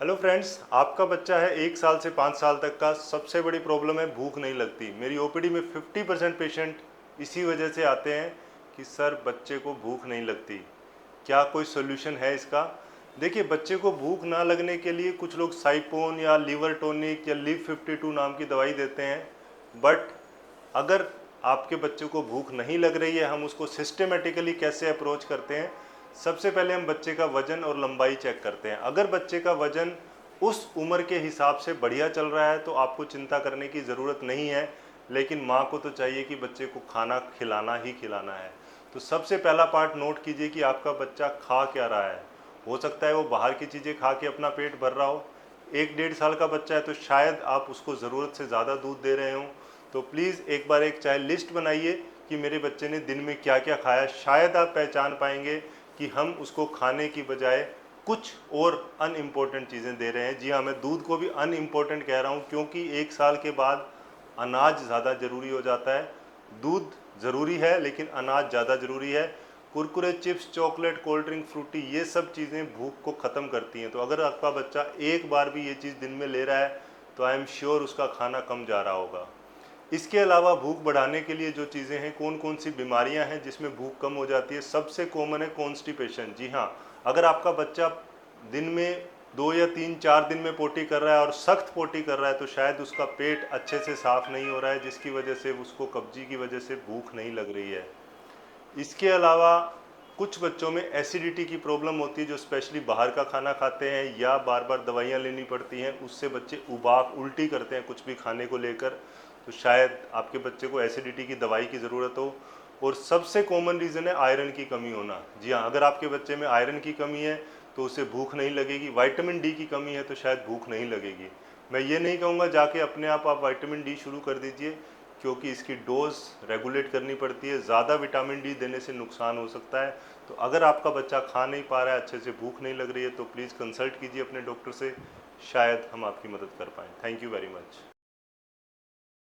Hello friends, आपका बच्चा है 1 साल से 5 साल तक का। सबसे बड़ी प्रॉब्लम है भूख नहीं लगती। मेरी ओपीडी में 50% पेशेंट इसी वजह से आते हैं कि सर बच्चे को भूख नहीं लगती। क्या कोई सोल्यूशन है इसका? देखिए, बच्चे को भूख ना लगने के लिए कुछ लोग साइपोन या लीवर टॉनिक या लिव 52 नाम की दवाई देते हैं। बट अगर आपके बच्चे को भूख नहीं लग रही है, हम उसको सिस्टेमेटिकली कैसे अप्रोच करते हैं। सबसे पहले हम बच्चे का वजन और लंबाई चेक करते हैं। अगर बच्चे का वजन उस उम्र के हिसाब से बढ़िया चल रहा है तो आपको चिंता करने की ज़रूरत नहीं है, लेकिन माँ को तो चाहिए कि बच्चे को खाना खिलाना ही खिलाना है। तो सबसे पहला पार्ट नोट कीजिए कि आपका बच्चा खा क्या रहा है। हो सकता है वो बाहर की चीज़ें खा के अपना पेट भर रहा हो। 1-1.5 साल का बच्चा है तो शायद आप उसको ज़रूरत से ज़्यादा दूध दे रहे हों। तो प्लीज़ एक बार एक चाहे लिस्ट बनाइए कि मेरे बच्चे ने दिन में क्या क्या खाया। शायद आप पहचान पाएंगे कि हम उसको खाने की बजाय कुछ और अनइम्पोर्टेंट चीज़ें दे रहे हैं। जी हाँ, मैं दूध को भी अनइम्पोर्टेंट कह रहा हूँ क्योंकि 1 साल के बाद अनाज ज़्यादा ज़रूरी हो जाता है। दूध ज़रूरी है लेकिन अनाज ज़्यादा ज़रूरी है। Kurkure, chips, chocolate, cold drink, Frooti, ये सब चीज़ें भूख को ख़त्म करती हैं। तो अगर आपका बच्चा एक बार भी ये चीज़ दिन में ले रहा है तो आई एम श्योर उसका खाना कम जा रहा होगा। इसके अलावा भूख बढ़ाने के लिए जो चीज़ें हैं, कौन कौन सी बीमारियां हैं जिसमें भूख कम हो जाती है। सबसे कॉमन है कॉन्स्टिपेशन। जी हाँ, अगर आपका बच्चा दिन में 2 या 3-4 दिन में पोटी कर रहा है और सख्त पोटी कर रहा है तो शायद उसका पेट अच्छे से साफ़ नहीं हो रहा है, जिसकी वजह से उसको कब्जी की वजह से भूख नहीं लग रही है। इसके अलावा कुछ बच्चों में एसिडिटी की प्रॉब्लम होती है, जो स्पेशली बाहर का खाना खाते हैं या बार बार दवाइयाँ लेनी पड़ती हैं, उससे बच्चे उबाक उल्टी करते हैं कुछ भी खाने को लेकर। तो शायद आपके बच्चे को एसिडिटी की दवाई की ज़रूरत हो। और सबसे कॉमन रीज़न है आयरन की कमी होना। जी हाँ, अगर आपके बच्चे में आयरन की कमी है तो उसे भूख नहीं लगेगी। विटामिन डी की कमी है तो शायद भूख नहीं लगेगी। मैं ये नहीं कहूँगा जाके अपने आप विटामिन डी शुरू कर दीजिए, क्योंकि इसकी डोज रेगुलेट करनी पड़ती है। ज़्यादा विटामिन डी देने से नुकसान हो सकता है। तो अगर आपका बच्चा खा नहीं पा रहा है, अच्छे से भूख नहीं लग रही है, तो प्लीज़ कंसल्ट कीजिए अपने डॉक्टर से। शायद हम आपकी मदद कर पाएँ। Thank you very much.